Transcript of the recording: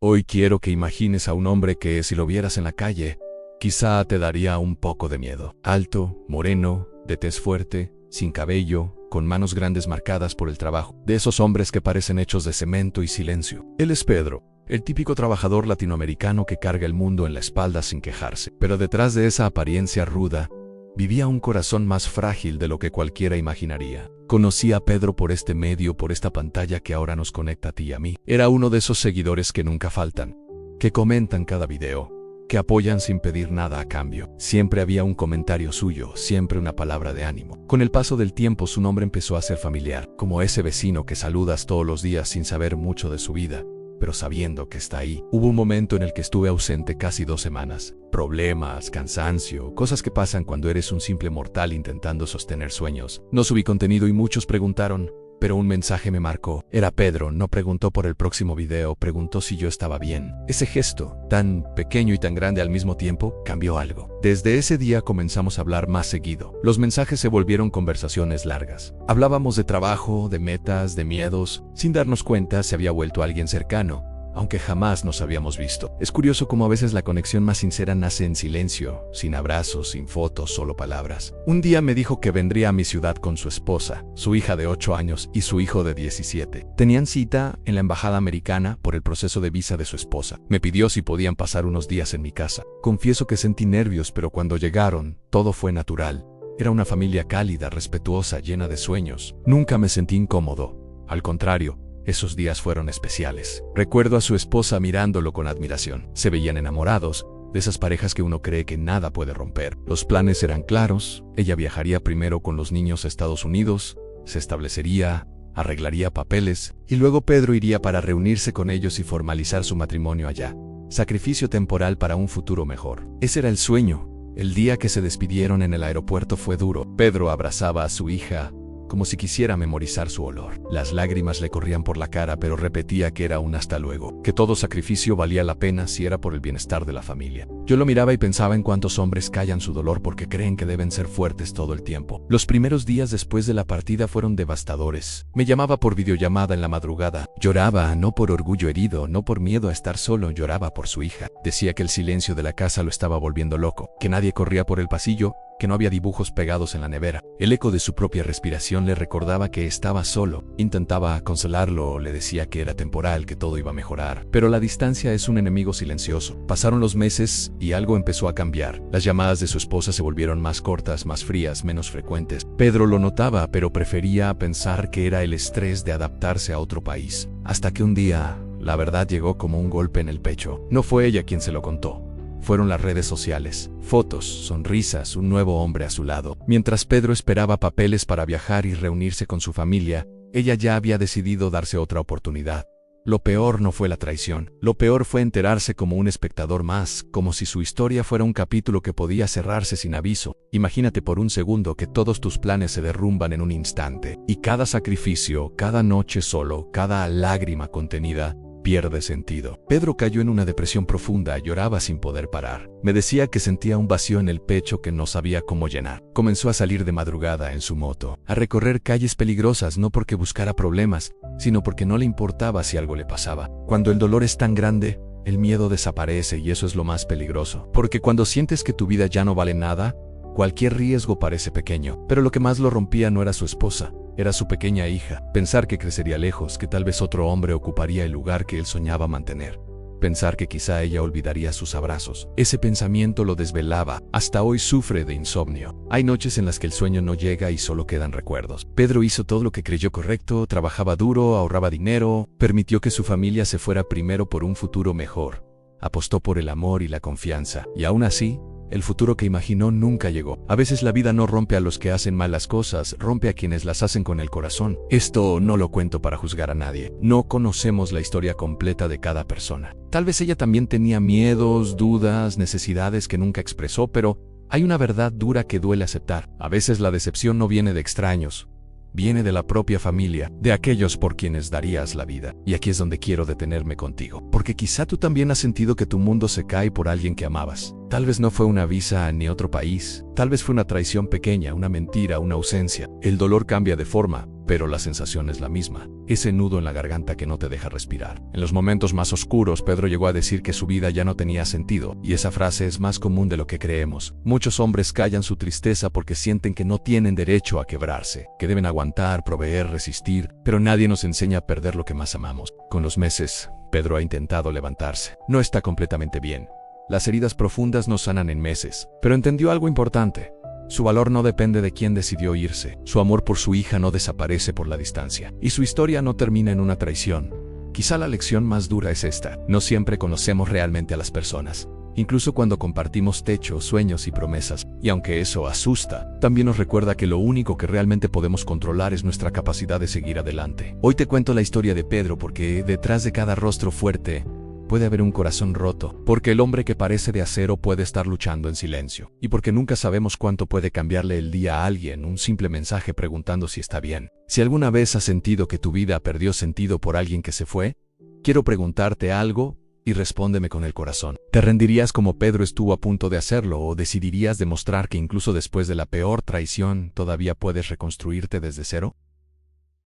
Hoy quiero que imagines a un hombre que, si lo vieras en la calle, quizá te daría un poco de miedo. Alto, moreno, de tez fuerte, sin cabello, con manos grandes marcadas por el trabajo. De esos hombres que parecen hechos de cemento y silencio. Él es Pedro, el típico trabajador latinoamericano que carga el mundo en la espalda sin quejarse. Pero detrás de esa apariencia ruda, vivía un corazón más frágil de lo que cualquiera imaginaría. Conocí a Pedro por este medio, por esta pantalla que ahora nos conecta a ti y a mí. Era uno de esos seguidores que nunca faltan, que comentan cada video, que apoyan sin pedir nada a cambio. Siempre había un comentario suyo, siempre una palabra de ánimo. Con el paso del tiempo su nombre empezó a ser familiar, como ese vecino que saludas todos los días sin saber mucho de su vida, pero sabiendo que está ahí. Hubo un momento en el que estuve ausente casi 2 semanas. Problemas, cansancio, cosas que pasan cuando eres un simple mortal intentando sostener sueños. No subí contenido y muchos preguntaron, pero un mensaje me marcó. Era Pedro, no preguntó por el próximo video, preguntó si yo estaba bien. Ese gesto, tan pequeño y tan grande al mismo tiempo, cambió algo. Desde ese día comenzamos a hablar más seguido. Los mensajes se volvieron conversaciones largas. Hablábamos de trabajo, de metas, de miedos. Sin darnos cuenta, se había vuelto alguien cercano, aunque jamás nos habíamos visto. Es curioso cómo a veces la conexión más sincera nace en silencio, sin abrazos, sin fotos, solo palabras. Un día me dijo que vendría a mi ciudad con su esposa, su hija de 8 años y su hijo de 17. Tenían cita en la embajada americana por el proceso de visa de su esposa. Me pidió si podían pasar unos días en mi casa. Confieso que sentí nervios, pero cuando llegaron, todo fue natural. Era una familia cálida, respetuosa, llena de sueños. Nunca me sentí incómodo. Al contrario, esos días fueron especiales. Recuerdo a su esposa mirándolo con admiración. Se veían enamorados, de esas parejas que uno cree que nada puede romper. Los planes eran claros. Ella viajaría primero con los niños a Estados Unidos, se establecería, arreglaría papeles, y luego Pedro iría para reunirse con ellos y formalizar su matrimonio allá. Sacrificio temporal para un futuro mejor. Ese era el sueño. El día que se despidieron en el aeropuerto fue duro. Pedro abrazaba a su hija, como si quisiera memorizar su olor. Las lágrimas le corrían por la cara, pero repetía que era un hasta luego, que todo sacrificio valía la pena si era por el bienestar de la familia. Yo lo miraba y pensaba en cuántos hombres callan su dolor porque creen que deben ser fuertes todo el tiempo. Los primeros días después de la partida fueron devastadores. Me llamaba por videollamada en la madrugada. Lloraba, no por orgullo herido, no por miedo a estar solo, lloraba por su hija. Decía que el silencio de la casa lo estaba volviendo loco, que nadie corría por el pasillo, que no había dibujos pegados en la nevera. El eco de su propia respiración le recordaba que estaba solo. Intentaba consolarlo, le decía que era temporal, que todo iba a mejorar. Pero la distancia es un enemigo silencioso. Pasaron los meses y algo empezó a cambiar. Las llamadas de su esposa se volvieron más cortas, más frías, menos frecuentes. Pedro lo notaba, pero prefería pensar que era el estrés de adaptarse a otro país. Hasta que un día, la verdad llegó como un golpe en el pecho. No fue ella quien se lo contó. Fueron las redes sociales, fotos, sonrisas, un nuevo hombre a su lado. Mientras Pedro esperaba papeles para viajar y reunirse con su familia, ella ya había decidido darse otra oportunidad. Lo peor no fue la traición, lo peor fue enterarse como un espectador más, como si su historia fuera un capítulo que podía cerrarse sin aviso. Imagínate por un segundo que todos tus planes se derrumban en un instante, y cada sacrificio, cada noche solo, cada lágrima contenida, pierde sentido. Pedro cayó en una depresión profunda, lloraba sin poder parar. Me decía que sentía un vacío en el pecho que no sabía cómo llenar. Comenzó a salir de madrugada en su moto, a recorrer calles peligrosas no porque buscara problemas, sino porque no le importaba si algo le pasaba. Cuando el dolor es tan grande, el miedo desaparece y eso es lo más peligroso. Porque cuando sientes que tu vida ya no vale nada, cualquier riesgo parece pequeño. Pero lo que más lo rompía no era su esposa. Era su pequeña hija. Pensar que crecería lejos, que tal vez otro hombre ocuparía el lugar que él soñaba mantener. Pensar que quizá ella olvidaría sus abrazos. Ese pensamiento lo desvelaba. Hasta hoy sufre de insomnio. Hay noches en las que el sueño no llega y solo quedan recuerdos. Pedro hizo todo lo que creyó correcto, trabajaba duro, ahorraba dinero, permitió que su familia se fuera primero por un futuro mejor. Apostó por el amor y la confianza. Y aún así, el futuro que imaginó nunca llegó. A veces la vida no rompe a los que hacen malas cosas, rompe a quienes las hacen con el corazón. Esto no lo cuento para juzgar a nadie. No conocemos la historia completa de cada persona. Tal vez ella también tenía miedos, dudas, necesidades que nunca expresó, pero hay una verdad dura que duele aceptar. A veces la decepción no viene de extraños. Viene de la propia familia, de aquellos por quienes darías la vida. Y aquí es donde quiero detenerme contigo, porque quizá tú también has sentido que tu mundo se cae por alguien que amabas. Tal vez no fue una visa ni otro país. Tal vez fue una traición pequeña, una mentira, una ausencia. El dolor cambia de forma, pero la sensación es la misma. Ese nudo en la garganta que no te deja respirar. En los momentos más oscuros, Pedro llegó a decir que su vida ya no tenía sentido, y esa frase es más común de lo que creemos. Muchos hombres callan su tristeza porque sienten que no tienen derecho a quebrarse, que deben aguantar, proveer, resistir, pero nadie nos enseña a perder lo que más amamos. Con los meses, Pedro ha intentado levantarse. No está completamente bien. Las heridas profundas no sanan en meses, pero entendió algo importante. Su valor no depende de quién decidió irse. Su amor por su hija no desaparece por la distancia. Y su historia no termina en una traición. Quizá la lección más dura es esta. No siempre conocemos realmente a las personas. Incluso cuando compartimos techos, sueños y promesas. Y aunque eso asusta, también nos recuerda que lo único que realmente podemos controlar es nuestra capacidad de seguir adelante. Hoy te cuento la historia de Pedro porque detrás de cada rostro fuerte puede haber un corazón roto, porque el hombre que parece de acero puede estar luchando en silencio, y porque nunca sabemos cuánto puede cambiarle el día a alguien un simple mensaje preguntando si está bien. Si alguna vez has sentido que tu vida perdió sentido por alguien que se fue, quiero preguntarte algo y respóndeme con el corazón. ¿Te rendirías como Pedro estuvo a punto de hacerlo o decidirías demostrar que incluso después de la peor traición todavía puedes reconstruirte desde cero?